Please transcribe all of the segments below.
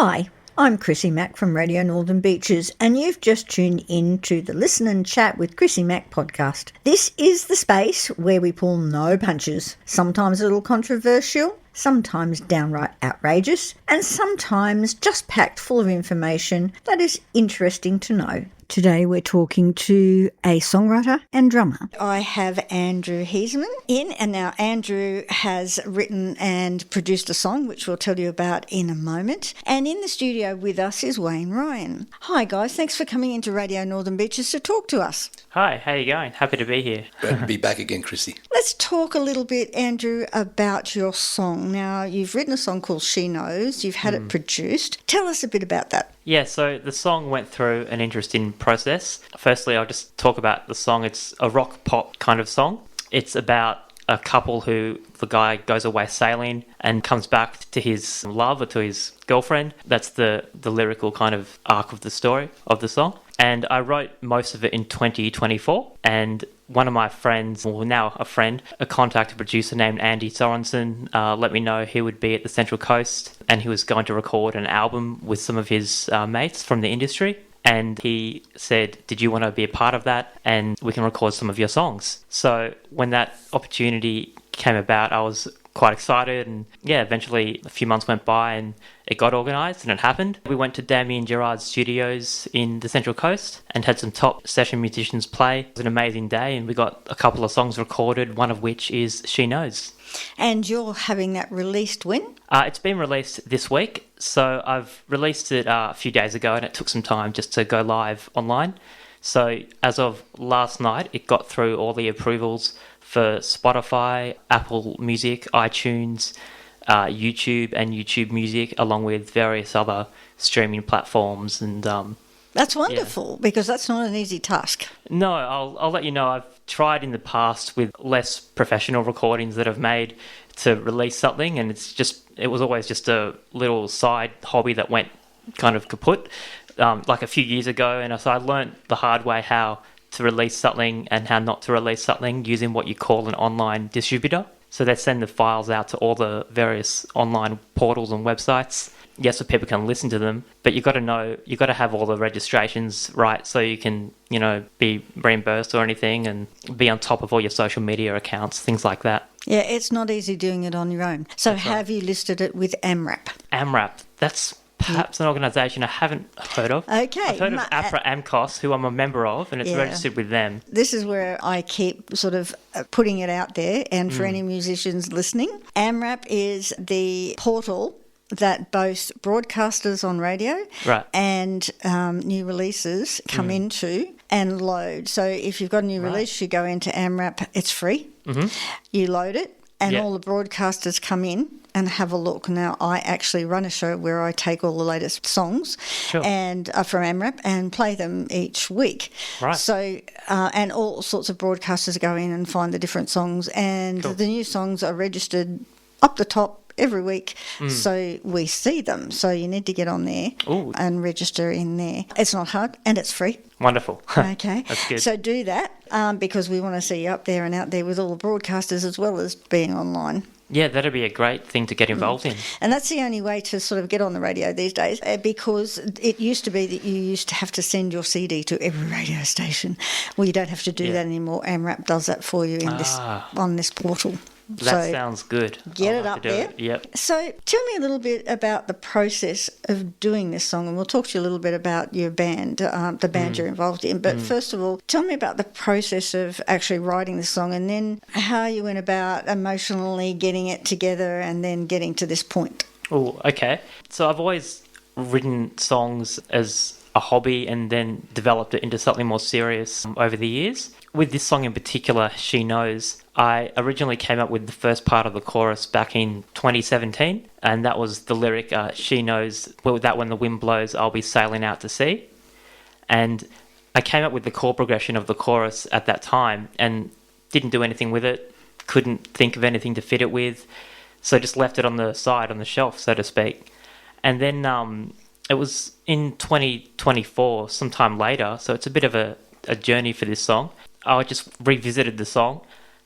Hi, I'm Chrissy Mack from Radio Northern Beaches, and you've just tuned in to the Listen and Chat with Chrissy Mack podcast. This is the space where we pull no punches, sometimes a little controversial, sometimes downright outrageous, and sometimes just packed full of information that is interesting to know. Today we're talking to a songwriter and drummer. I have Andrew Heasman in, and now Andrew has written and produced a song, which we'll tell you about in a moment. And in the studio with us is Wayne Ryan. Hi guys, thanks for coming into Radio Northern Beaches to talk to us. Hi, how you going? Happy to be here. Glad to be back again, Chrissy. Let's talk a little bit, Andrew, about your song. Now, you've written a song called She Knows. You've had it produced. Tell us a bit about that. Yeah, so the song went through an interesting process. Firstly, I'll just talk about the song. It's a rock pop kind of song. It's about a couple who the guy goes away sailing and comes back to his love or to his girlfriend. That's the lyrical kind of arc of the story of the song. And I wrote most of it in 2024. And one of my friends, well now a friend, a contact producer named Andy Sorensen, let me know he would be at the Central Coast and he was going to record an album with some of his mates from the industry. And he said, did you want to be a part of that? And we can record some of your songs. So when that opportunity came about, I was quite excited. And yeah, eventually a few months went by and it got organised and it happened. We went to Damien Gerard's studios in the Central Coast and had some top session musicians play. It was an amazing day and we got a couple of songs recorded, one of which is She Knows. And you're having that released when? It's been released this week. So I've released it a few days ago and it took some time just to go live online. So as of last night, it got through all the approvals for Spotify, Apple Music, iTunes, YouTube and YouTube Music, along with various other streaming platforms. And that's wonderful, because that's not an easy task. No, I'll let you know. I've tried in the past with less professional recordings that I've made to release something, and it was always just a little side hobby that went kind of kaput like a few years ago. And so I learned the hard way how to release something and how not to release something using what you call an online distributor. So they send the files out to all the various online portals and websites. Yes, so people can listen to them, but you've got to have all the registrations right so you can, be reimbursed or anything and be on top of all your social media accounts, things like that. Yeah, it's not easy doing it on your own. So That's have you listed it with AMRAP? AMRAP, that's perhaps an organisation I haven't heard of. Okay. I've heard of APRA AMCOS, who I'm a member of, and it's registered with them. This is where I keep sort of putting it out there, and for any musicians listening, AMRAP is the portal that both broadcasters on radio and new releases come into and load. So if you've got a new release, you go into AMRAP, it's free. Mm-hmm. You load it, and all the broadcasters come in and have a look. Now, I actually run a show where I take all the latest songs and from AMRAP and play them each week. Right. So, and all sorts of broadcasters go in and find the different songs, and the new songs are registered up the top every week, so we see them. So you need to get on there and register in there. It's not hard and it's free. Wonderful. Okay. That's good. So do that because we want to see you up there and out there with all the broadcasters as well as being online. Yeah, that'd be a great thing to get involved in. And that's the only way to sort of get on the radio these days, because it used to be that you used to have to send your CD to every radio station. Well, you don't have to do that anymore. AMRAP does that for you in on this portal. That sounds good. Get it up there. Yep. So tell me a little bit about the process of doing this song, and we'll talk to you a little bit about your band, the band you're involved in. But first of all, tell me about the process of actually writing the song, and then how you went about emotionally getting it together and then getting to this point. Oh, okay. So I've always written songs as a hobby and then developed it into something more serious over the years. With this song in particular, She Knows, I originally came up with the first part of the chorus back in 2017, and that was the lyric, she knows that when the wind blows, I'll be sailing out to sea. And I came up with the chord progression of the chorus at that time and didn't do anything with it, couldn't think of anything to fit it with, so just left it on the side, on the shelf, so to speak. And then it was in 2024, sometime later, so it's a bit of a journey for this song. I just revisited the song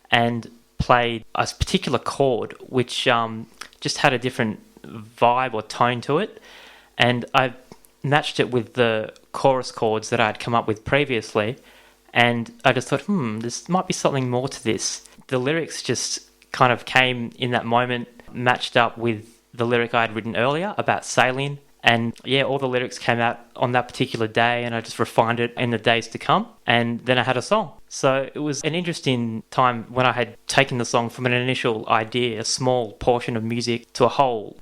and played a particular chord which just had a different vibe or tone to it, and I matched it with the chorus chords that I'd come up with previously, and I just thought, this might be something more to this. The lyrics just kind of came in that moment, matched up with the lyric I had written earlier about sailing. And yeah, all the lyrics came out on that particular day, and I just refined it in the days to come. And then I had a song. So it was an interesting time when I had taken the song from an initial idea, a small portion of music, to a whole,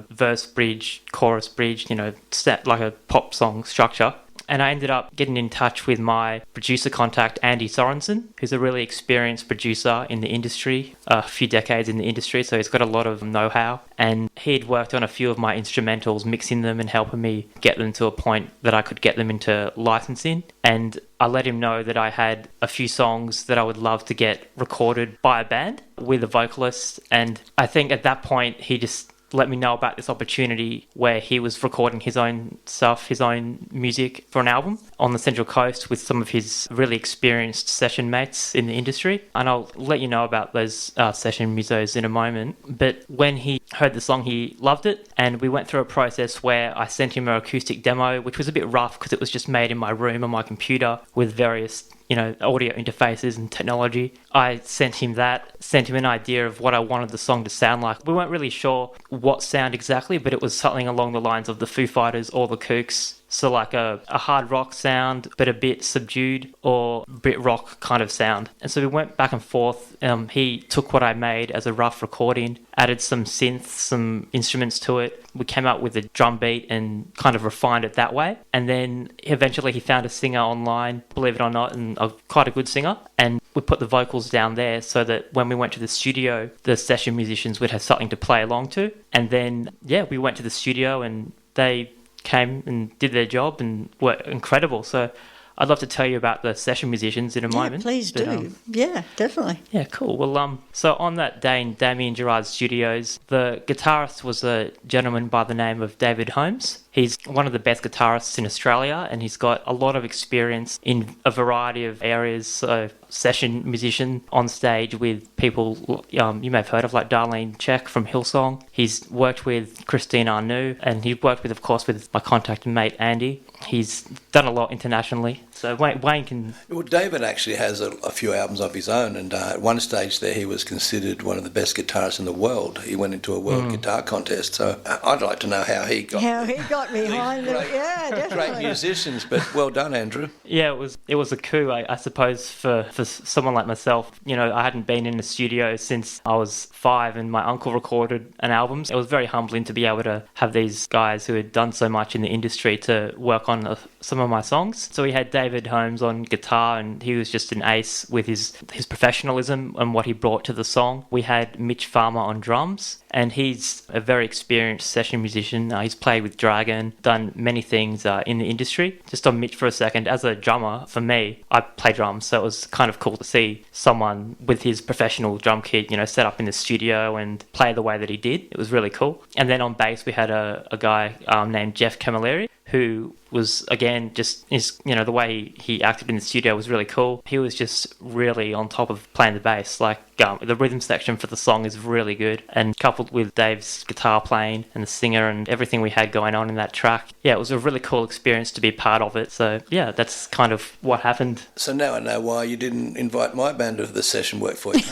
verse bridge, chorus bridge, set like a pop song structure. And I ended up getting in touch with my producer contact, Andy Sorensen, who's a really experienced producer in the industry, a few decades in the industry, so he's got a lot of know-how. And he'd worked on a few of my instrumentals, mixing them and helping me get them to a point that I could get them into licensing. And I let him know that I had a few songs that I would love to get recorded by a band with a vocalist. And I think at that point, he just let me know about this opportunity where he was recording his own stuff, his own music for an album on the Central Coast with some of his really experienced session mates in the industry. And I'll let you know about those session musos in a moment. But when he heard the song, he loved it. And we went through a process where I sent him an acoustic demo, which was a bit rough because it was just made in my room on my computer with various audio interfaces and technology. I sent him an idea of what I wanted the song to sound like. We weren't really sure what sound exactly, but it was something along the lines of the Foo Fighters or the Kooks. So like a hard rock sound, but a bit subdued, or Brit rock kind of sound. And so we went back and forth. He took what I made as a rough recording, added some synths, some instruments to it. We came up with a drum beat and kind of refined it that way. And then eventually he found a singer online, believe it or not, and quite a good singer. And we put the vocals down there so that when we went to the studio, the session musicians would have something to play along to. And then, we went to the studio and they came and did their job and were incredible. So I'd love to tell you about the session musicians in a moment. Please do. Yeah, definitely. Yeah, cool. Well, so on that day in Damien Gerard's studios, the guitarist was a gentleman by the name of David Holmes. He's one of the best guitarists in Australia, and he's got a lot of experience in a variety of areas. So session musician on stage with people you may have heard of, like Darlene Check from Hillsong. He's worked with Christine Arnoux, and he worked with, of course, with my contact and mate Andy. He's done a lot internationally. So Wayne can... Well, David actually has a few albums of his own, and at one stage there he was considered one of the best guitarists in the world. He went into a world guitar contest, so I'd like to know how he got behind it. Yeah, definitely. Great musicians, but well done, Andrew. Yeah, it was a coup, I suppose, for someone like myself. I hadn't been in a studio since I was 5, and my uncle recorded an album. It was very humbling to be able to have these guys who had done so much in the industry to work on some of my songs. So we had David Holmes on guitar, and he was just an ace with his professionalism and what he brought to the song. We had Mitch Farmer on drums, and he's a very experienced session musician. He's played with Dragon, done many things in the industry. Just on Mitch for a second, as a drummer, for me, I play drums, so it was kind of cool to see someone with his professional drum kit, set up in the studio and play the way that he did. It was really cool. And then on bass, we had a guy named Jeff Camilleri, who was, again, just the way he acted in the studio was really cool. He was just really on top of playing the bass. Like, the rhythm section for the song is really good, and coupled with Dave's guitar playing and the singer and everything we had going on in that track, it was a really cool experience to be part of it. So that's kind of what happened. So now I know why you didn't invite my band to the session work for you.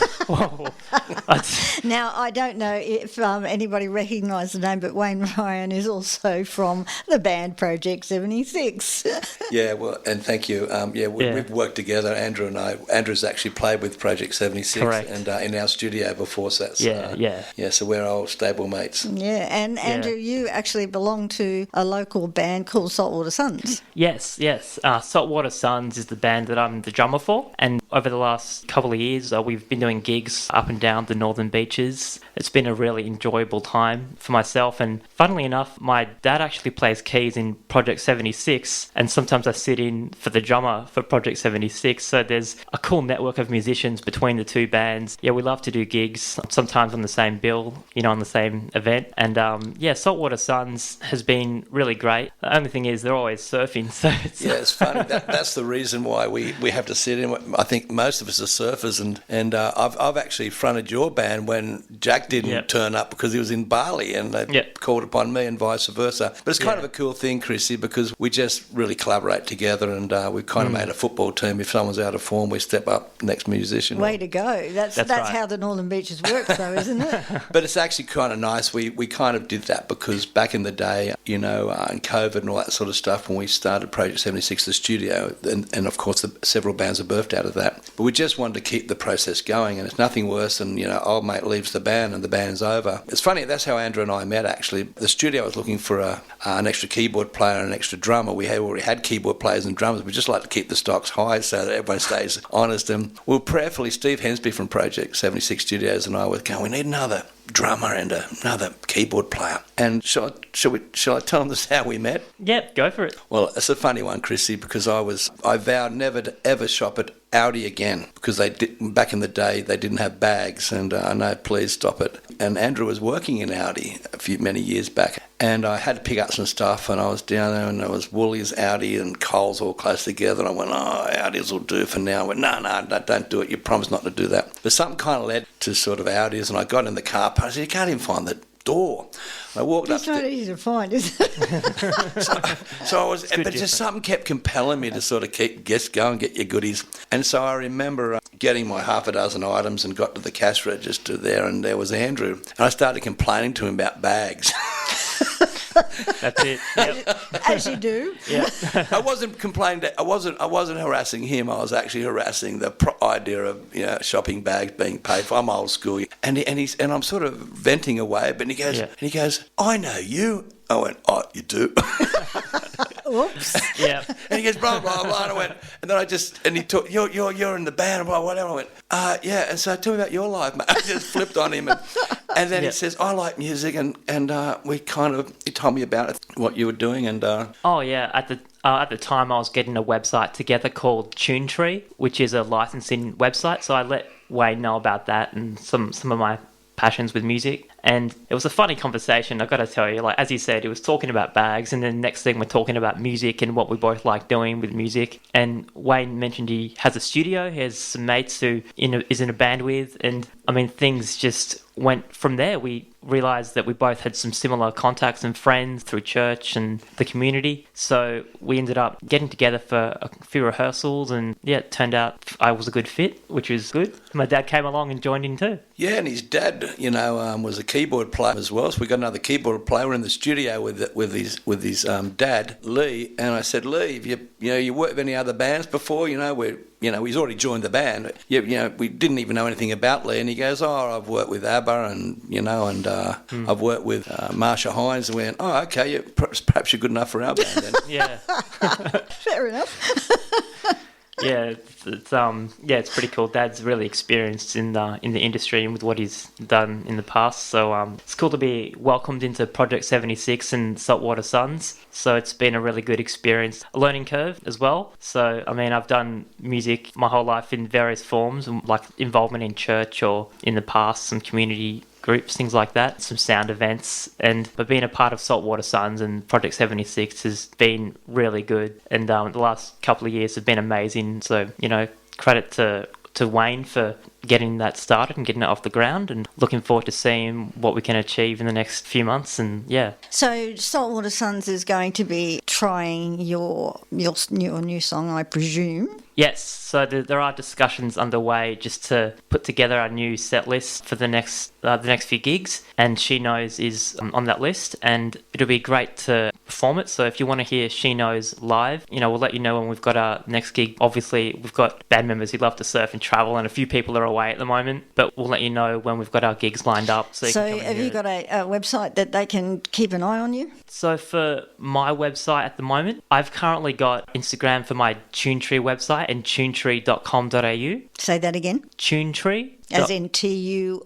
Now, I don't know if anybody recognised the name, but Wayne Ryan is also from the band Project 76. Yeah, well, and thank you. We've worked together, Andrew and I. Andrew's actually played with Project 76. Correct. And in our studio before, so that's, so we're old stable mates. Yeah, and Andrew, you actually belong to a local band called Saltwater Suns. Yes. Saltwater Suns is the band that I'm the drummer for, and over the last couple of years, we've been doing gigs up and down the northern beaches. It's been a really enjoyable time for myself, and funnily enough, my dad actually plays keys in Project 76, and sometimes I sit in for the drummer for Project 76, so there's a cool network of musicians between the two bands. Yeah, we love to do gigs, sometimes on the same bill, on the same event, and Saltwater Suns has been really great. The only thing is they're always surfing, so it's... Yeah, it's funny. That's the reason why we have to sit in. I think think most of us are surfers, and I've actually fronted your band when Jack didn't turn up because he was in Bali, and they called upon me and vice versa. But it's kind of a cool thing, Chrissy, because we just really collaborate together, and we've kind of made a football team. If someone's out of form, we step up next musician. Way to go. That's right. How the Northern Beaches works, though, isn't it? But it's actually kind of nice. We kind of did that because back in the day, in COVID and all that sort of stuff, when we started Project 76, the studio, and of course several bands are birthed out of that. But we just wanted to keep the process going, and it's nothing worse than, old mate leaves the band and the band's over. It's funny, that's how Andrew and I met, actually. The studio was looking for an extra keyboard player and an extra drummer. We already had keyboard players and drummers. We just like to keep the stocks high so that everyone stays honest. And we were prayerfully, Steve Hensby from Project 76 Studios and I were going, we need another drummer and another keyboard player. And shall I tell them this how we met? Yeah, go for it. Well, it's a funny one, Chrissy, because I vowed never to ever shop at Audi again, because back in the day they didn't have bags, and I know, please stop it. And Andrew was working in Audi many years back, and I had to pick up some stuff, and I was down there, and there was Woolies, Audi, and Coles all close together, and I went, Audis will do for now. I went, no, don't do it. You promised not to do that. But something kind of led to sort of Audis, and I got in the car park. I said, you can't even find the door. I walked up. It's not easy to find, is it? so I was, but just something kept compelling me to sort of go and get your goodies. And so I remember getting my half a dozen items and got to the cash register there, and there was Andrew, and I started complaining to him about bags. That's it. Yep. As you do. Yeah. I wasn't complaining. I wasn't harassing him. I was actually harassing the idea of shopping bags being paid for. I'm old school, and I'm sort of venting away. But he goes, I know you. I went, oh, you do. Oops. Yeah. And he goes, blah, blah, blah. And I went, and then he took, you're in the band, blah, whatever. I went, yeah. And so tell me about your life, mate. I just flipped on him. And then he says, I like music. And he told me about it, what you were doing. And oh, yeah. At the time, I was getting a website together called TuneTree, which is a licensing website. So I let Wayne know about that and some of my passions with music. And it was a funny conversation, I've got to tell you. Like, as he said, he was talking about bags, and then next thing we're talking about music and what we both like doing with music. And Wayne mentioned he has a studio, he has some mates who is in a band with, and I mean, things just went from there. We realised that we both had some similar contacts and friends through church and the community. So we ended up getting together for a few rehearsals, and it turned out I was a good fit, which was good. My dad came along and joined in too. Yeah, and his dad, was a keyboard player as well. So we got another keyboard player. We're in the studio with his dad, Lee. And I said, Lee, have you worked with any other bands before? He's already joined the band. We didn't even know anything about Lee. And he goes, I've worked with ABBA and I've worked with Marsha Hines. And we went, oh, okay, perhaps you're good enough for our band then. Yeah. Fair enough. Yeah, it's pretty cool. Dad's really experienced in the industry and with what he's done in the past. So it's cool to be welcomed into Project 76 and Saltwater Suns. So it's been a really good experience, a learning curve as well. So I mean, I've done music my whole life in various forms, like involvement in church or in the past some community groups, things like that, some sound events, but being a part of Saltwater Suns and Project 76 has been really good, and the last couple of years have been amazing. So credit to Wayne for getting that started and getting it off the ground, and looking forward to seeing what we can achieve in the next few months. And so Saltwater Suns is going to be trying your new song, I presume. Yes, so there are discussions underway just to put together our new set list for the next few gigs, and She Knows is on that list, and it'll be great to perform it. So if you want to hear She Knows live, we'll let you know when we've got our next gig. Obviously, we've got band members who love to surf and travel, and a few people are away at the moment, but we'll let you know when we've got our gigs lined up. So have you got a website that they can keep an eye on you? So for my website at the moment, I've currently got Instagram for my TuneTree website and tunetree.com.au. Say that again. TuneTree. As in TUNE.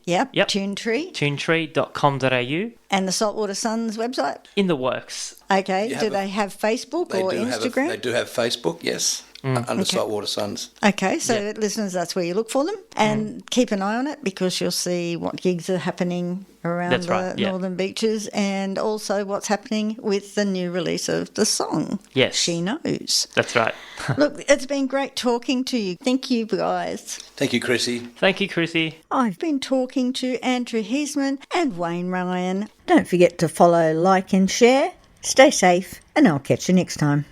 Yep. TuneTree. TuneTree.com.au. And the Saltwater Suns website? In the works. Okay. Do they have Facebook or Instagram? They do have Facebook, yes. under Saltwater Suns. Okay, so listeners, that's where you look for them. And keep an eye on it because you'll see what gigs are happening around Northern Beaches and also what's happening with the new release of the song. Yes. She Knows. That's right. Look, it's been great talking to you. Thank you, guys. Thank you, Chrissy. Thank you, Chrissy. I've been talking to Andrew Heasman and Wayne Ryan. Don't forget to follow, like and share. Stay safe and I'll catch you next time.